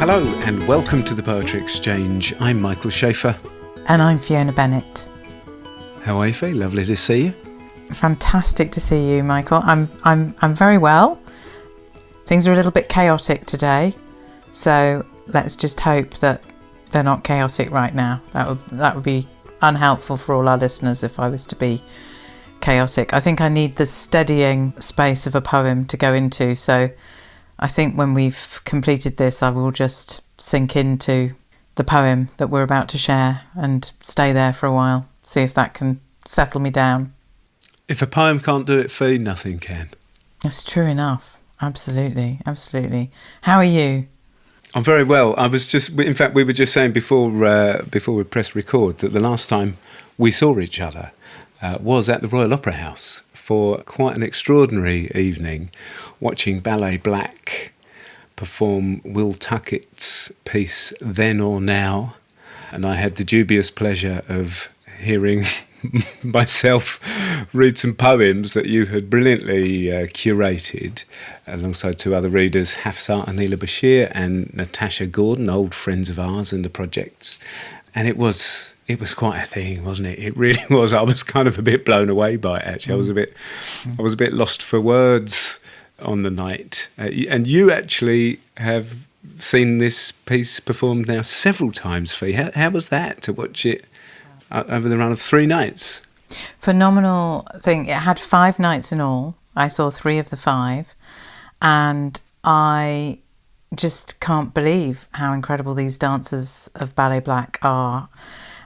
Hello and welcome to the Poetry Exchange. I'm Michael Schaefer. And I'm Fiona Bennett. How are you, Fee? Lovely to see you. Fantastic to see you, Michael. I'm very well. Things are a little bit chaotic today, so let's just hope that they're not chaotic right now. That would be unhelpful for all our listeners if I was to be chaotic. I think I need the steadying space of a poem to go into, so I think when we've completed this, I will just sink into the poem that we're about to share and stay there for a while, see if that can settle me down. If a poem can't do it, Fee, nothing can. That's true enough. Absolutely. How are you? I'm very well. In fact, we were just saying before we pressed record that the last time we saw each other was at the Royal Opera House for quite an extraordinary evening, watching Ballet Black perform Will Tuckett's piece Then or Now. And I had the dubious pleasure of hearing myself read some poems that you had brilliantly curated alongside two other readers, Hafsa Anila Bashir and Natasha Gordon, old friends of ours in the projects. And it was quite a thing, wasn't it? It really was. I was kind of a bit blown away by it, actually. I was a bit lost for words on the night. And you actually have seen this piece performed now several times, Fee. How was that, to watch it over the run of 3 nights? Phenomenal thing. It had 5 nights in all. I saw 3 of the 5, and I just can't believe how incredible these dancers of Ballet Black are.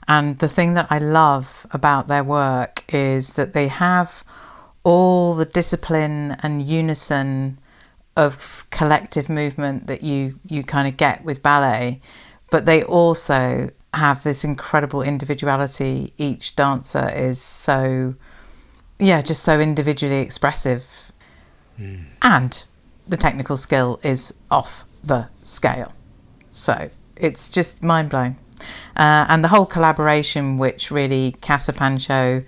And the thing that I love about their work is that they have all the discipline and unison of collective movement that you kind of get with ballet, but they also have this incredible individuality. Each dancer is just so individually expressive. And the technical skill is off the scale. So it's just mind-blowing. And the whole collaboration, which really Casa Pancho,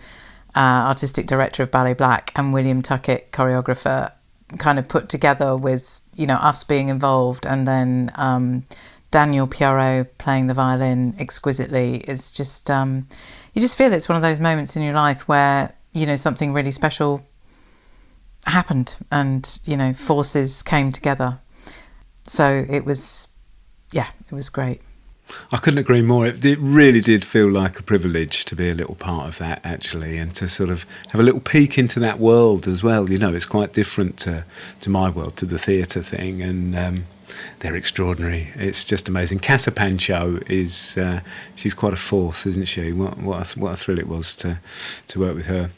artistic director of Ballet Black, and William Tuckett, choreographer, kind of put together with, us being involved, and then Daniel Piaro playing the violin exquisitely. It's just, you just feel it's one of those moments in your life where, something really special happened and, forces came together. So it was great. I couldn't agree more. It really did feel like a privilege to be a little part of that, actually, and to sort of have a little peek into that world as well. It's quite different to my world, to the theatre thing, and they're extraordinary. It's just amazing. Casa Pancho is she's quite a force, isn't she? What a thrill it was to work with her.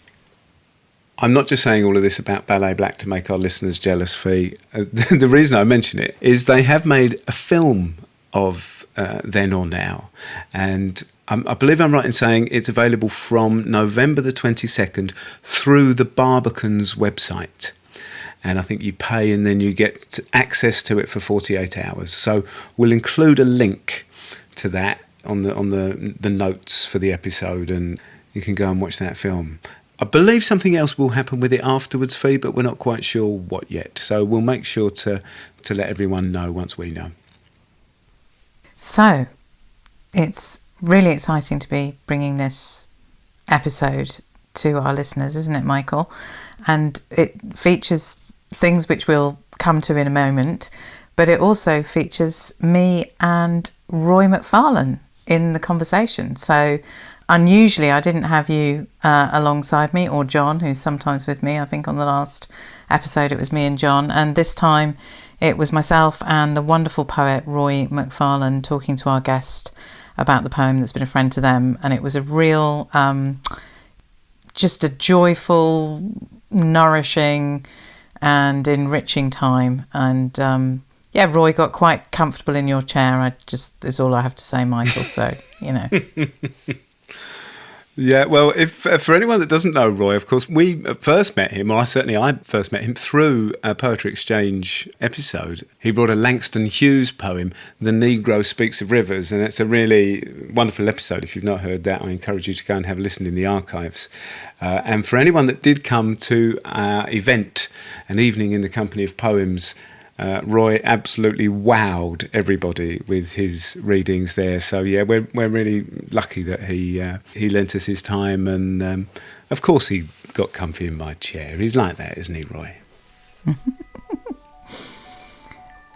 I'm not just saying all of this about Ballet Black to make our listeners jealous, Fee. The reason I mention it is they have made a film of Then or Now, and I believe I'm right in saying it's available from November the 22nd through the Barbican's website. And I think you pay and then you get access to it for 48 hours. So we'll include a link to that on the notes for the episode, and you can go and watch that film. I believe something else will happen with it afterwards, Fee, but we're not quite sure what yet. So we'll make sure to let everyone know once we know. So it's really exciting to be bringing this episode to our listeners, isn't it, Michael? And it features things which we'll come to in a moment, but it also features me and Roy McFarlane in the conversation. So unusually I didn't have you alongside me, or John, who's sometimes with me. I think on the last episode it was me and John, and this time it was myself and the wonderful poet Roy McFarlane talking to our guest about the poem that's been a friend to them. And it was a real just a joyful, nourishing and enriching time. And Roy got quite comfortable in your chair. Is all I have to say, Michael. So, Yeah, well, if for anyone that doesn't know Roy, of course, we first met him, or I first met him through a Poetry Exchange episode. He brought a Langston Hughes poem, The Negro Speaks of Rivers, and it's a really wonderful episode. If you've not heard that, I encourage you to go and have a listen in the archives. And for anyone that did come to our event, an evening in the company of poems, Roy absolutely wowed everybody with his readings there. So yeah, we're really lucky that he lent us his time, and of course he got comfy in my chair. He's like that, isn't he, Roy?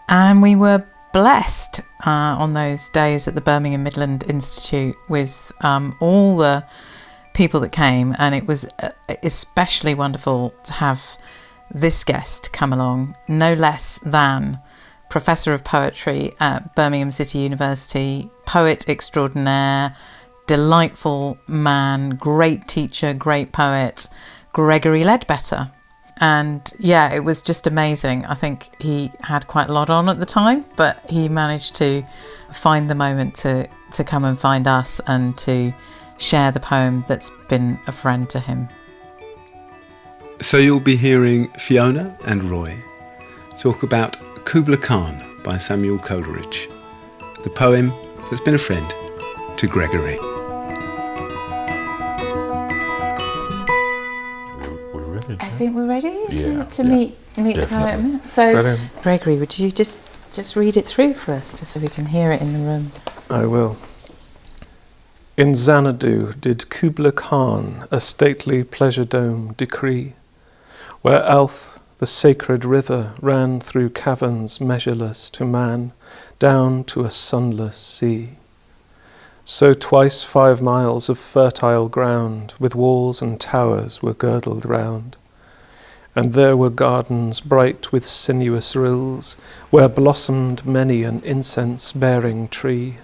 And we were blessed on those days at the Birmingham Midland Institute with all the people that came, and it was especially wonderful to have this guest come along, no less than Professor of Poetry at Birmingham City University, poet extraordinaire, delightful man, great teacher, great poet, Gregory Leadbetter. And yeah, it was just amazing. I think he had quite a lot on at the time, but he managed to find the moment to come and find us and to share the poem that's been a friend to him. So you'll be hearing Fiona and Roy talk about Kubla Khan by Samuel Coleridge, the poem that's been a friend to Gregory. We're ready. I think we're ready to Yeah, meet the definitely. poem. So, Brilliant. Gregory, would you just read it through for us, just so we can hear it in the room? I will. In Xanadu did Kubla Khan a stately pleasure dome decree, where Alph, the sacred river, ran through caverns measureless to man, down to a sunless sea. So twice 5 miles of fertile ground, with walls and towers, were girdled round. And there were gardens bright with sinuous rills, where blossomed many an incense-bearing tree.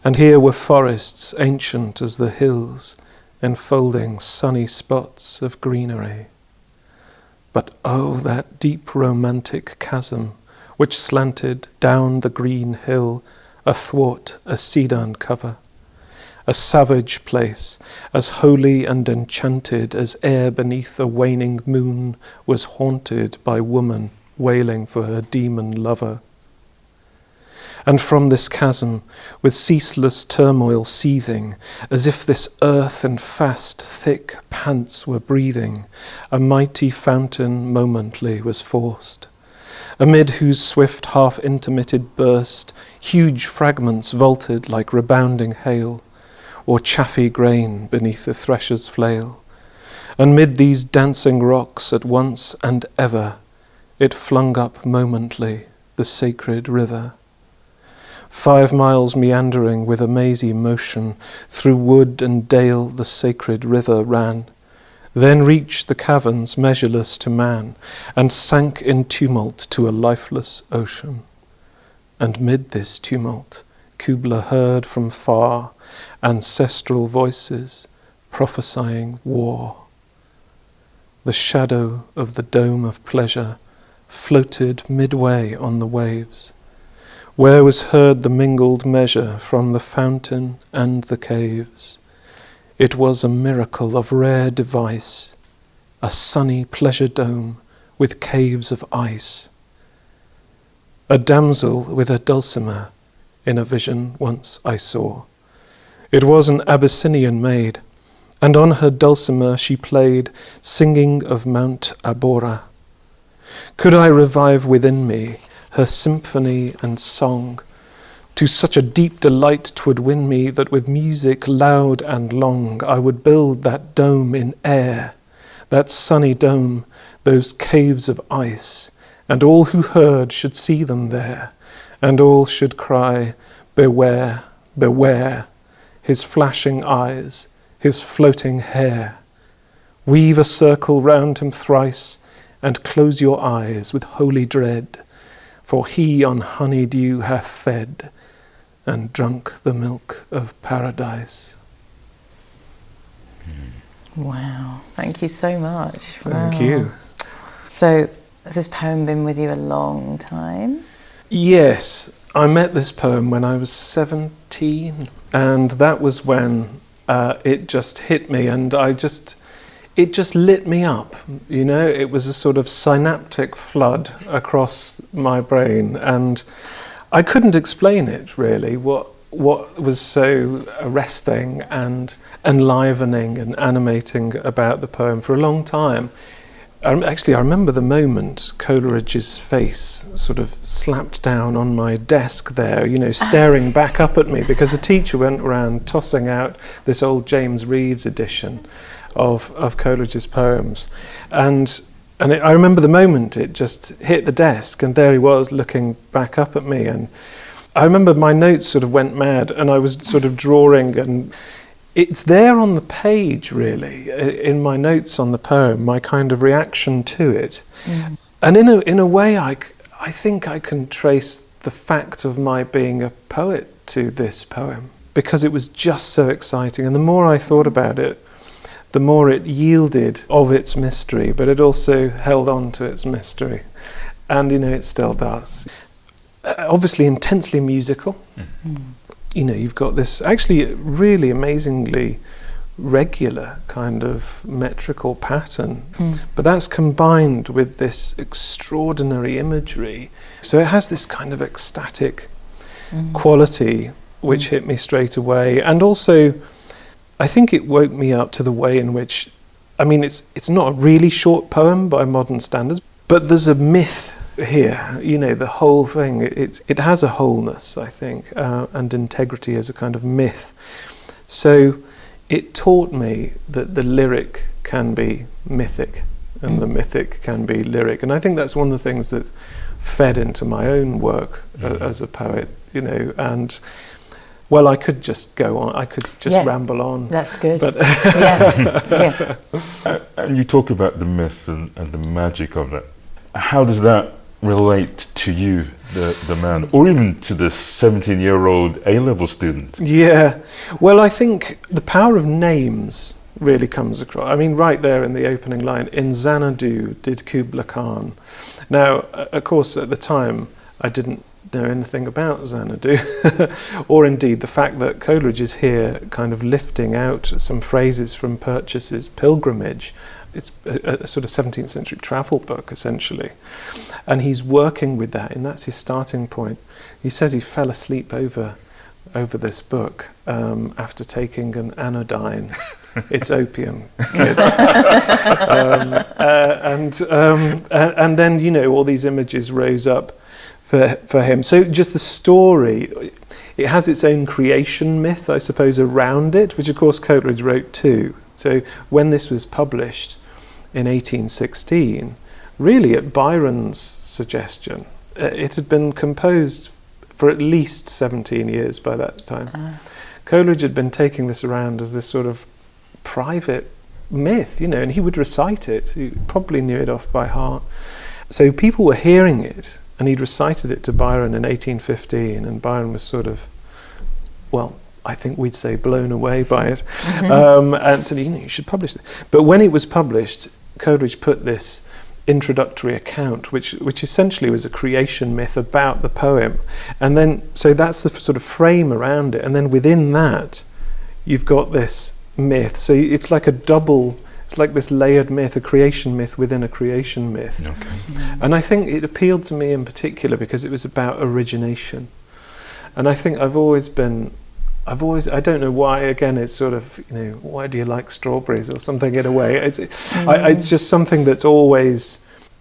And here were forests ancient as the hills, enfolding sunny spots of greenery. But oh, that deep romantic chasm, which slanted down the green hill athwart a cedarn cover, a savage place, as holy and enchanted as ere beneath a waning moon was haunted by woman wailing for her demon lover. And from this chasm, with ceaseless turmoil seething, as if this earth and fast thick pants were breathing, a mighty fountain momently was forced, amid whose swift half-intermitted burst huge fragments vaulted like rebounding hail, or chaffy grain beneath the thresher's flail. And mid these dancing rocks at once and ever, it flung up momently the sacred river. 5 miles meandering with a mazy motion, through wood and dale the sacred river ran, then reached the caverns measureless to man, and sank in tumult to a lifeless ocean. And mid this tumult Kubla heard from far ancestral voices prophesying war. The shadow of the dome of pleasure floated midway on the waves, where was heard the mingled measure from the fountain and the caves. It was a miracle of rare device, a sunny pleasure dome with caves of ice. A damsel with a dulcimer in a vision once I saw. It was an Abyssinian maid, and on her dulcimer she played, singing of Mount Abora. Could I revive within me her symphony and song, to such a deep delight 'twould win me, that with music loud and long I would build that dome in air, that sunny dome, those caves of ice, and all who heard should see them there, and all should cry, beware, beware, his flashing eyes, his floating hair. Weave a circle round him thrice, and close your eyes with holy dread, for he on honeydew hath fed, and drunk the milk of paradise. Wow, thank you so much. Thank you. So, has this poem been with you a long time? Yes, I met this poem when I was 17, and that was when it just hit me, and it just lit me up, you know. It was a sort of synaptic flood across my brain, and I couldn't explain it really, what was so arresting and enlivening and animating about the poem for a long time. I remember the moment Coleridge's face sort of slapped down on my desk there, staring back up at me, because the teacher went around tossing out this old James Reeves edition of Coleridge's poems. I remember the moment it just hit the desk, and there he was looking back up at me. And I remember my notes sort of went mad, and I was sort of drawing, and it's there on the page, really, in my notes on the poem, my kind of reaction to it. Mm. And in a way, I think I can trace the fact of my being a poet to this poem, because it was just so exciting. And the more I thought about it, the more it yielded of its mystery, but it also held on to its mystery. And, it still does. Obviously intensely musical. Mm. You've got this actually really amazingly regular kind of metrical pattern, but that's combined with this extraordinary imagery. So it has this kind of ecstatic quality, which hit me straight away. And also, I think it woke me up to the way in which, it's not a really short poem by modern standards, but there's a myth here, the whole thing, it has a wholeness, I think, and integrity as a kind of myth. So it taught me that the lyric can be mythic and the mythic can be lyric. And I think that's one of the things that fed into my own work as a poet, and well, I could just go on, I could just ramble on. That's good. But yeah. And you talk about the myth and the magic of that. How does that relate to you, the man, or even to the 17-year-old A-level student? Yeah, well, I think the power of names really comes across. Right there in the opening line, in Xanadu did Kubla Khan. Now, of course, at the time, I didn't know anything about Xanadu, or indeed the fact that Coleridge is here kind of lifting out some phrases from Purchas's Pilgrimage. It's a sort of 17th century travel book, essentially. And he's working with that, and that's his starting point. He says he fell asleep over this book after taking an anodyne. It's opium, kids. And then, all these images rose up for him. So just the story, it has its own creation myth, I suppose, around it, which of course Coleridge wrote too. So when this was published in 1816, really at Byron's suggestion, it had been composed for at least 17 years by that time. Coleridge had been taking this around as this sort of private myth, and he would recite it. He probably knew it off by heart. So people were hearing it, and he'd recited it to Byron in 1815, and Byron was sort of, well, I think we'd say blown away by it, and said, you should publish it. But when it was published, Coleridge put this introductory account, which essentially was a creation myth about the poem, and then so that's the sort of frame around it, and then within that, you've got this myth. So it's like it's like this layered myth, a creation myth within a creation myth. Okay. And I think it appealed to me in particular because it was about origination. And I think I don't know why, again, it's sort of, why do you like strawberries or something in a way. It's just something that's always,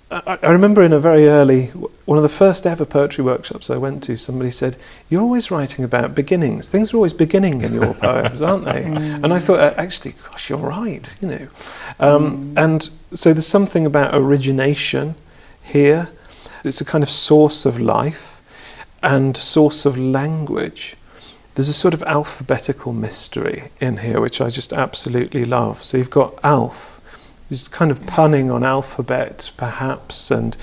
I remember in a very early, one of the first ever poetry workshops I went to, somebody said, you're always writing about beginnings. Things are always beginning in your poems, aren't they? And I thought, actually, gosh, you're right, And so there's something about origination here. It's a kind of source of life and source of language. There's a sort of alphabetical mystery in here, which I just absolutely love. So you've got Alph, who's kind of punning on alphabet, perhaps, and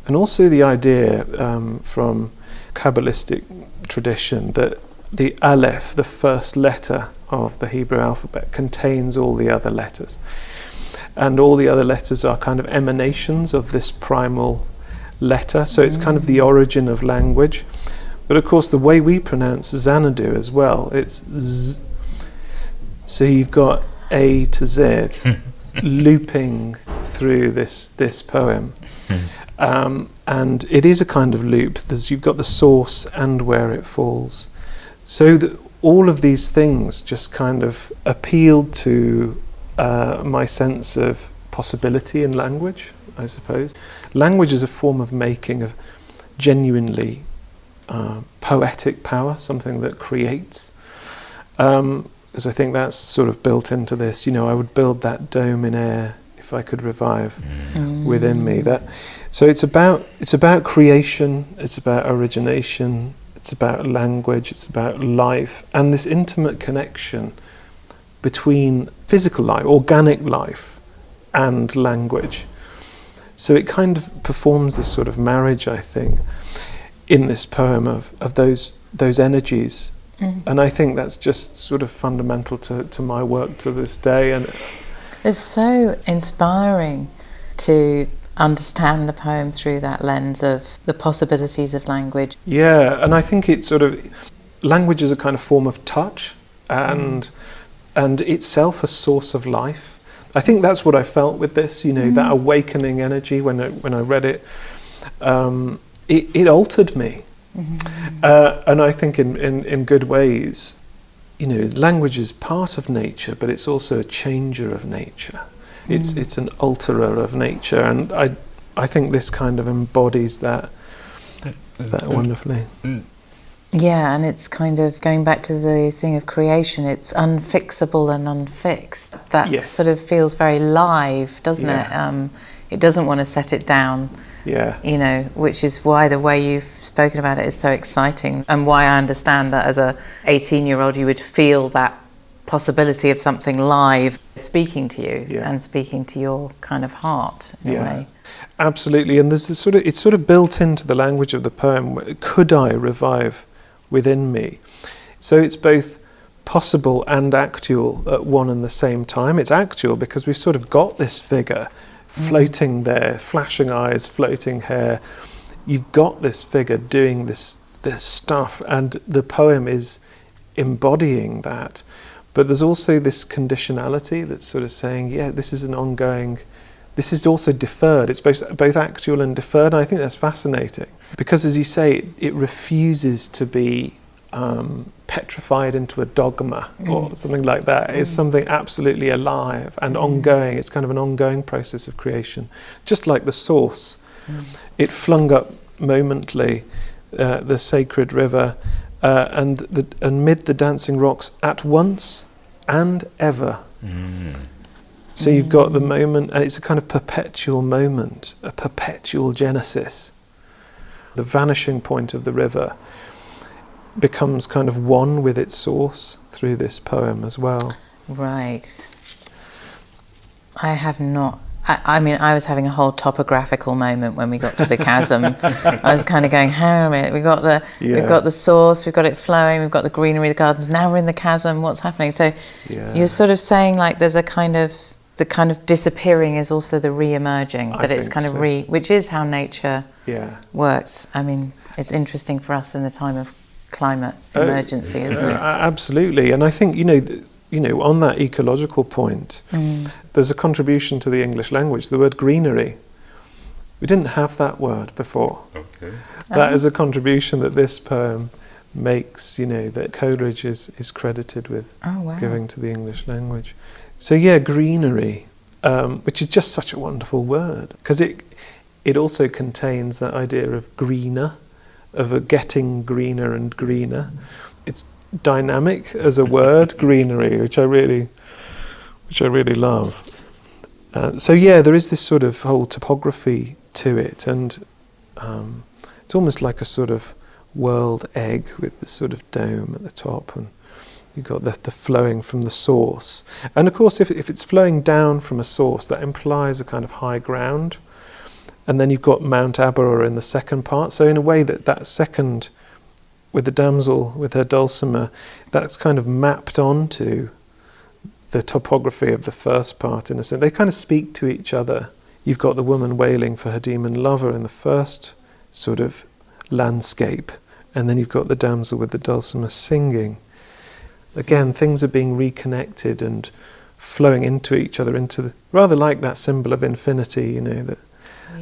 also the idea from Kabbalistic tradition that the Alph, the first letter of the Hebrew alphabet, contains all the other letters. And all the other letters are kind of emanations of this primal letter. So it's kind of the origin of language. But of course, the way we pronounce Xanadu as well, it's Z. So you've got A to Z looping through this poem. And it is a kind of loop. You've got the source and where it falls. So all of these things just kind of appealed to my sense of possibility in language, I suppose. Language is a form of making, of genuinely poetic power, something that creates. Because I think that's sort of built into this. I would build that dome in air if I could revive within me. So it's about creation, it's about origination, it's about language, it's about life, and this intimate connection between physical life, organic life, and language. So it kind of performs this sort of marriage, I think, in this poem of those energies. And I think that's just sort of fundamental to my work to this day. And it's so inspiring to understand the poem through that lens of the possibilities of language. Yeah, and I think it's sort of, language is a kind of form of touch and itself a source of life. I think that's what I felt with this, that awakening energy when I read it. It altered me. And I think in good ways, language is part of nature, but it's also a changer of nature. It's an alterer of nature, and I think this kind of embodies that wonderfully. Yeah, and it's kind of going back to the thing of creation. It's unfixable and unfixed. That sort of feels very live, doesn't it? It doesn't want to set it down. Yeah. Which is why the way you've spoken about it is so exciting, and why I understand that as a 18-year-old you would feel that possibility of something live speaking to you and speaking to your kind of heart in a way. Absolutely, and there's this it's sort of built into the language of the poem. Could I revive within me? So it's both possible and actual at one and the same time. It's actual because we've sort of got this figure floating there, flashing eyes, floating hair. You've got this figure doing this stuff, and the poem is embodying that. But there's also this conditionality that's sort of saying, this is an ongoing, this is also deferred. It's both actual and deferred. And I think that's fascinating because, as you say, it refuses to be petrified into a dogma or something like that. It's something absolutely alive and ongoing. It's kind of an ongoing process of creation, just like the source. It flung up momently the sacred river and amid the dancing rocks at once and ever. So you've got the moment, and it's a kind of perpetual moment, a perpetual genesis. The vanishing point of the river becomes kind of one with its source through this poem as well. Right. I have not. I mean, I was having a whole topographical moment when we got to the chasm. I was kind of going, hang on a minute, we've got the source, we've got it flowing, we've got the greenery, the gardens, now we're in the chasm, what's happening? So you're sort of saying like there's a kind of, the kind of disappearing is also the re-emerging, that it's kind of which is how nature works. I mean, it's interesting for us in the time of climate emergency, isn't it? Absolutely, and I think on that ecological point, there's a contribution to the English language. The word greenery, we didn't have that word before. Okay. That is a contribution that this poem makes. That Coleridge is credited with giving to the English language. So greenery, which is just such a wonderful word because it also contains that idea of greener, of a getting greener and greener. It's dynamic as a word, greenery, which I really love. There is this sort of whole topography to it, and it's almost like a sort of world egg with this sort of dome at the top, and you've got the flowing from the source. And of course, if it's flowing down from a source, that implies a kind of high ground. And then you've got Mount Aberor in the second part. So in a way that second, with the damsel, with her dulcimer, that's kind of mapped onto the topography of the first part in a sense. They kind of speak to each other. You've got the woman wailing for her demon lover in the first sort of landscape. And then you've got the damsel with the dulcimer singing. Again, things are being reconnected and flowing into each other, rather like that symbol of infinity, that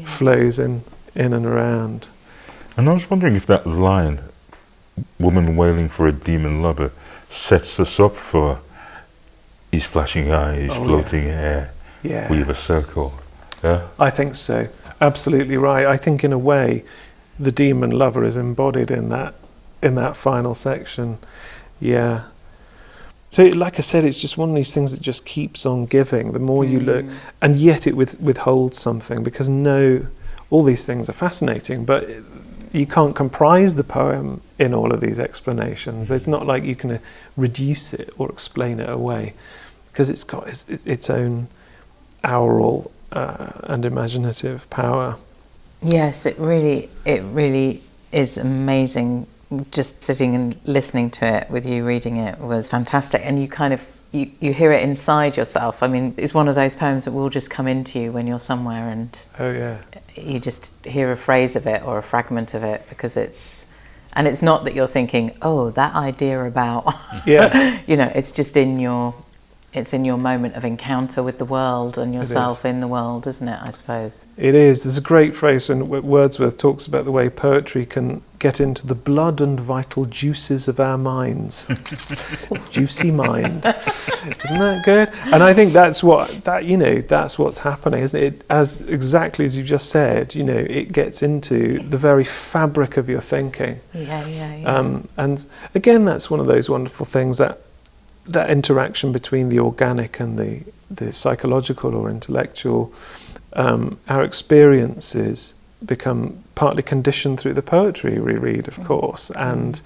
flows in and around. And I was wondering if that line, woman wailing for a demon lover, sets us up for his flashing eyes, floating hair, Yeah. weave a circle. Yeah. I think so. Absolutely right. I think in a way, the demon lover is embodied in that final section. Yeah. So, like I said, it's just one of these things that just keeps on giving. The more you look, and yet it withholds something, because all these things are fascinating, but you can't comprise the poem in all of these explanations. It's not like you can reduce it or explain it away, because it's got its own aural and imaginative power. Yes, it really is amazing. Just sitting and listening to it with you reading it was fantastic, and you kind of you hear it inside yourself. I mean, it's one of those poems that will just come into you when you're somewhere, and Oh yeah. you just hear a phrase of it or a fragment of it, because it's not that you're thinking, oh, that idea about Yeah. it's just in your moment of encounter with the world and yourself in the world, isn't it, I suppose? It is. There's a great phrase, and Wordsworth talks about the way poetry can get into the blood and vital juices of our minds. Juicy mind. Isn't that good? And I think that's what's happening, isn't it? As exactly as you just said, it gets into the very fabric of your thinking. Yeah. And again, that's one of those wonderful things, that interaction between the organic and the psychological or intellectual. Our experiences become partly conditioned through the poetry we read, of course, and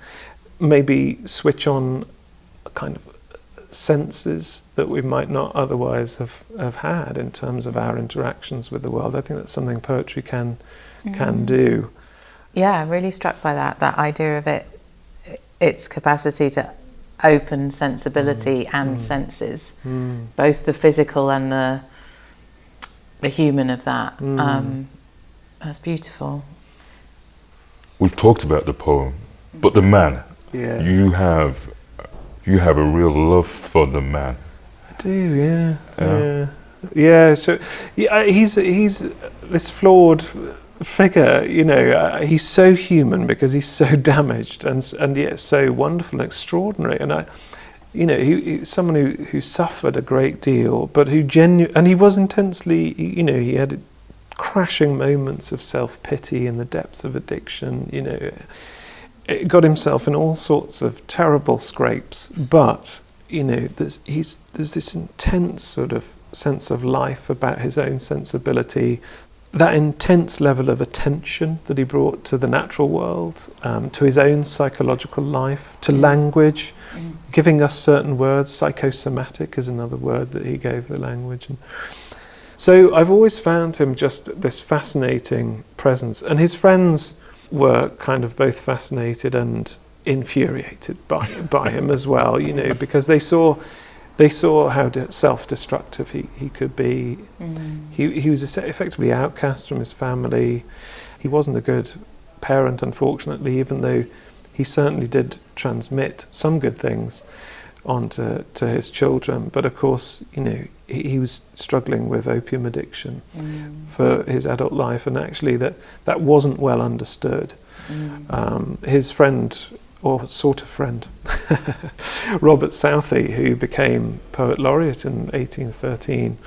maybe switch on kind of senses that we might not otherwise have had in terms of our interactions with the world. I think that's something poetry can do. Yeah, I'm really struck by that idea of its capacity to open sensibility and senses, both the physical and the human of that. That's beautiful. We've talked about the poem, but the man. Yeah. You have a real love for the man. I do, yeah. Yeah, so he's this flawed figure, he's so human because he's so damaged and yet so wonderful and extraordinary. And he's someone who suffered a great deal, but and he was intensely, he had crashing moments of self-pity in the depths of addiction, it got himself in all sorts of terrible scrapes, but there's this intense sort of sense of life about his own sensibility, that intense level of attention that he brought to the natural world, to his own psychological life, to language, giving us certain words. Psychosomatic is another word that he gave the language. And so I've always found him just this fascinating presence. And his friends were kind of both fascinated and infuriated by him as well, because they saw how self-destructive he could be. He was effectively outcast from his family. He wasn't a good parent, unfortunately, even though he certainly did transmit some good things onto his children. But of course, he was struggling with opium addiction for his adult life, and actually that wasn't well understood. His friend, or sort of friend, Robert Southey, who became Poet Laureate in 1813,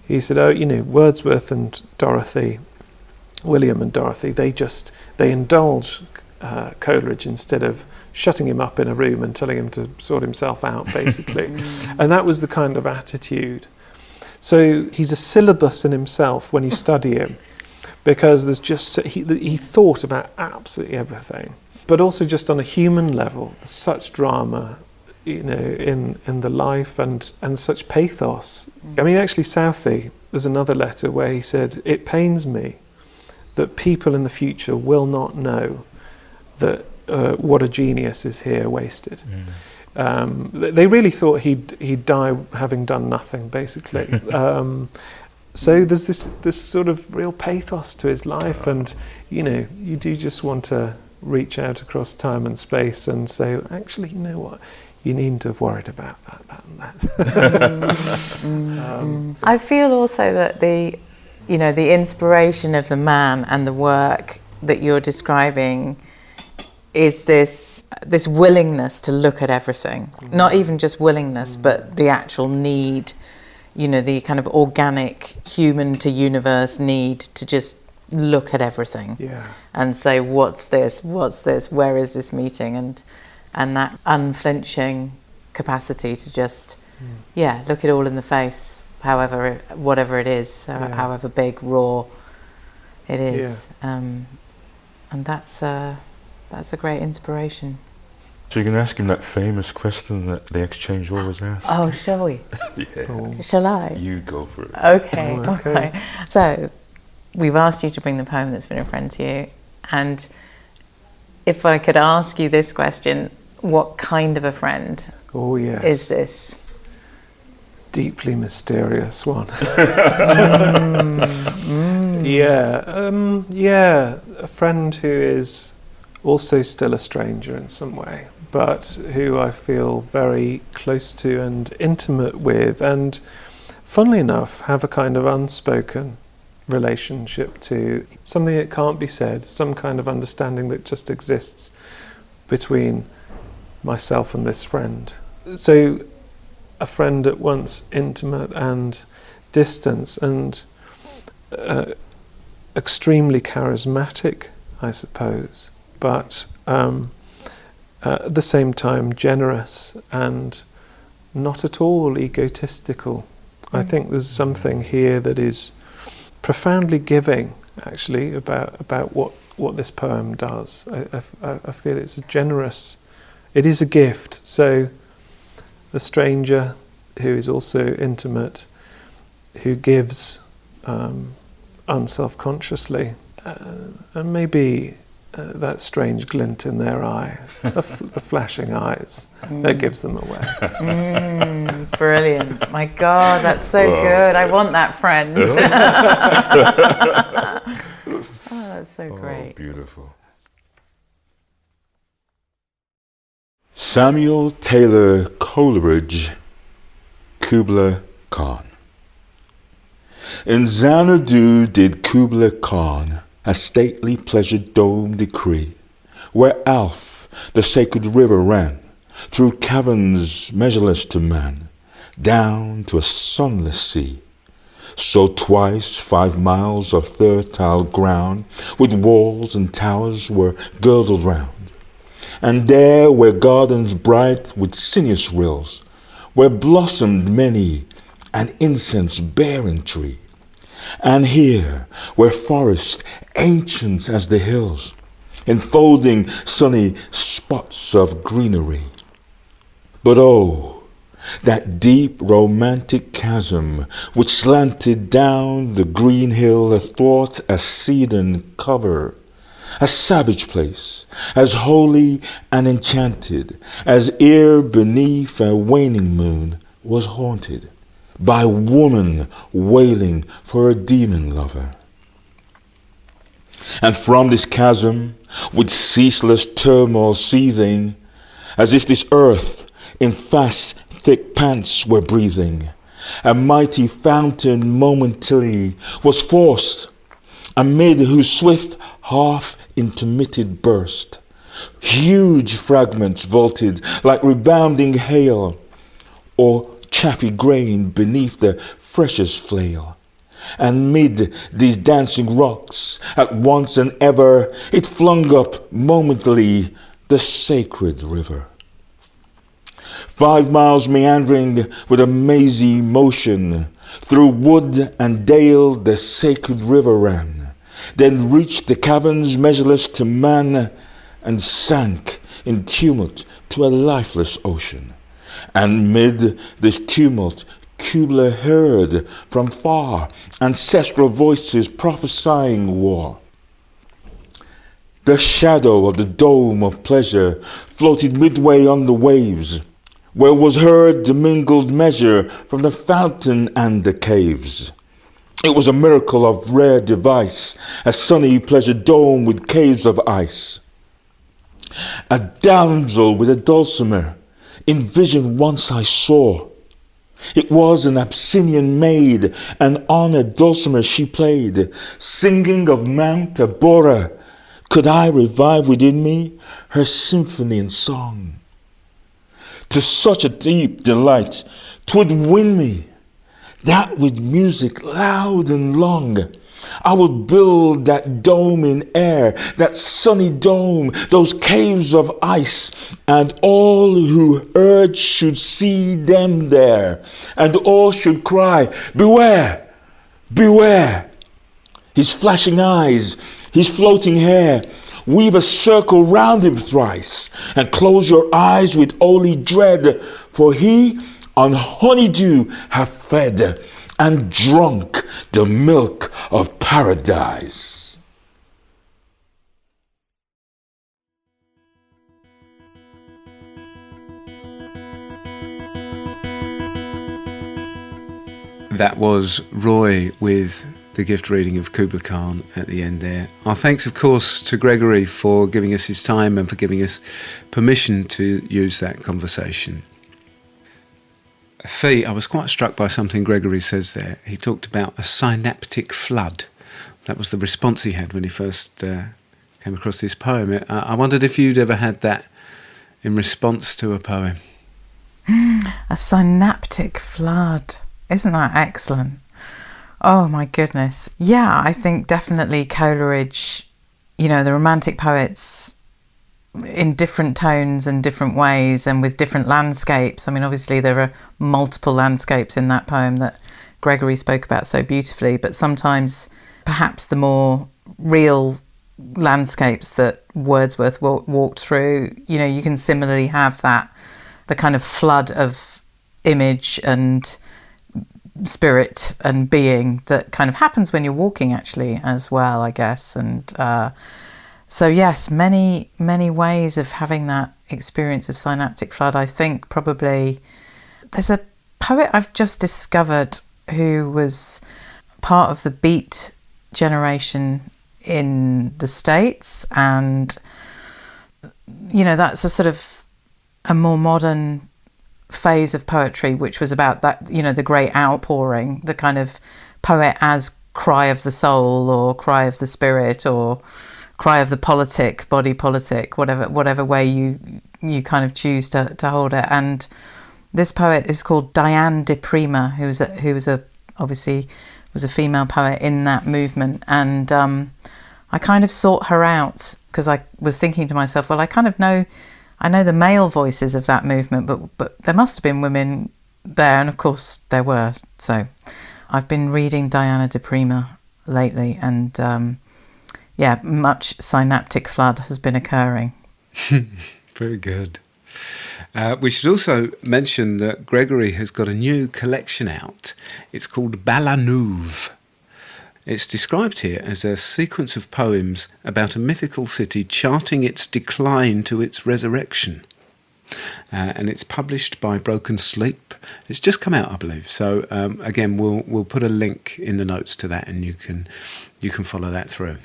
he said, Wordsworth and William and Dorothy, they indulge Coleridge instead of shutting him up in a room and telling him to sort himself out, basically. And that was the kind of attitude. So he's a syllabus in himself when you study him, because there's just he thought about absolutely everything. But also just on a human level, there's such drama, in the life and such pathos. I mean, actually, Southey, there's another letter where he said, "It pains me that people in the future will not know that what a genius is here wasted." They really thought he'd die having done nothing, basically. So there's this sort of real pathos to his life, and you do just want to reach out across time and space and say, actually, you know what? You needn't have worried about that and that. I feel also that the inspiration of the man and the work that you're describing is this willingness to look at everything. Not even just willingness, but the actual need, the kind of organic human to universe need to just look at everything and say, what's this, where is this meeting, and that unflinching capacity to just look it all in the face, whatever it is, however big, raw it is, and that's a great inspiration. So you can ask him that famous question that the exchange always asks. Oh, shall we? Shall I? You go for it. Okay. All right. So we've asked you to bring the poem that's been a friend to you, and if I could ask you this question, what kind of a friend is this? Deeply mysterious one. A friend who is also still a stranger in some way, but who I feel very close to and intimate with, and funnily enough have a kind of unspoken relationship to something that can't be said, some kind of understanding that just exists between myself and this friend. So a friend at once intimate and distant, and extremely charismatic, I suppose, but at the same time generous and not at all egotistical. I think there's something here that is profoundly giving, actually, about what this poem does. I feel it's it is a gift. So a stranger who is also intimate, who gives unself-consciously, and maybe that strange glint in their eye, the flashing eyes, that gives them away. Brilliant. My God, that's so good. I want that friend. That's so great. Beautiful. Samuel Taylor Coleridge, Kubla Khan. In Xanadu did Kubla Khan a stately pleasure dome decree, where Alph, the sacred river, ran through caverns measureless to man, down to a sunless sea. So twice 5 miles of fertile ground, with walls and towers, were girdled round. And there were gardens bright with sinuous rills, where blossomed many an incense-bearing tree. And here were forests ancient as the hills, enfolding sunny spots of greenery. But oh, that deep romantic chasm which slanted down the green hill athwart a cedarn cover, a savage place, as holy and enchanted as ere beneath a waning moon was haunted by woman wailing for a demon lover. And from this chasm, with ceaseless turmoil seething, as if this earth in fast thick pants were breathing, a mighty fountain momentarily was forced, amid whose swift half-intermitted burst huge fragments vaulted like rebounding hail, or chaffy grain beneath the freshest flail. And mid these dancing rocks, at once and ever, it flung up momentarily the sacred river. 5 miles meandering with a mazy motion, through wood and dale the sacred river ran, then reached the caverns measureless to man, and sank in tumult to a lifeless ocean. And mid this tumult Kubla heard from far ancestral voices prophesying war. The shadow of the dome of pleasure floated midway on the waves, where was heard the mingled measure from the fountain and the caves. It was a miracle of rare device, a sunny pleasure dome with caves of ice. A damsel with a dulcimer in vision once I saw. It was an Abyssinian maid, and on a dulcimer she played, singing of Mount Abora. Could I revive within me her symphony and song? To such a deep delight 'twould win me, that with music loud and long, I would build that dome in air, that sunny dome, those caves of ice, and all who heard should see them there, and all should cry, beware, beware. His flashing eyes, his floating hair, weave a circle round him thrice, and close your eyes with holy dread, for he on honeydew hath fed, and drunk the milk of paradise. That was Roy with the gift reading of Kubla Khan at the end there. Our thanks, of course, to Gregory for giving us his time and for giving us permission to use that conversation. Fee, I was quite struck by something Gregory says there. He talked about a synaptic flood. That was the response he had when he first came across this poem. I wondered if you'd ever had that in response to a poem. A synaptic flood. Isn't that excellent? Oh my goodness. Yeah, I think definitely Coleridge, the Romantic poets, in different tones and different ways and with different landscapes. I mean, obviously there are multiple landscapes in that poem that Gregory spoke about so beautifully, but sometimes perhaps the more real landscapes that Wordsworth walked through, you can similarly have that, the kind of flood of image and spirit and being that kind of happens when you're walking actually as well, I guess. And so yes, many ways of having that experience of synaptic flood. I think probably there's a poet I've just discovered who was part of the Beat generation in the States, and that's a sort of a more modern phase of poetry, which was about that, the great outpouring, the kind of poet as cry of the soul or cry of the spirit or cry of the politic, body politic, whatever way you kind of choose to hold it. And this poet is called Diane de Prima, who was obviously a female poet in that movement. And I kind of sought her out because I was thinking to myself, well, I know the male voices of that movement, but there must have been women there, and of course there were. So I've been reading Diana de Prima lately, and much synaptic flood has been occurring. Very good. We should also mention that Gregory has got a new collection out. It's called Balanouve. It's described here as a sequence of poems about a mythical city charting its decline to its resurrection. And it's published by Broken Sleep. It's just come out, I believe. So again, we'll put a link in the notes to that, and you can follow that through.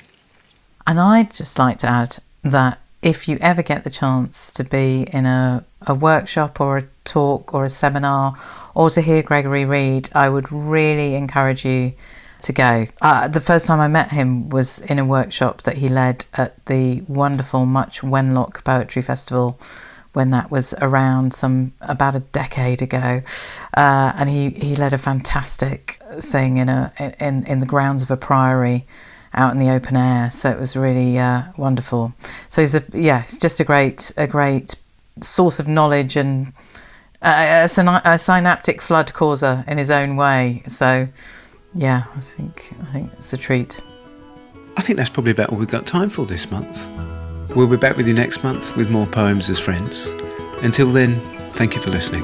And I'd just like to add that if you ever get the chance to be in a workshop or a talk or a seminar or to hear Gregory read, I would really encourage you to go. The first time I met him was in a workshop that he led at the wonderful Much Wenlock Poetry Festival when that was around about a decade ago, and he led a fantastic thing in the grounds of a priory out in the open air. So it was really wonderful. So he's just a great source of knowledge and a synaptic flood causer in his own way. So yeah, I think it's a treat. I think that's probably about all we've got time for this month. We'll be back with you next month with more Poems as Friends. Until then, thank you for listening.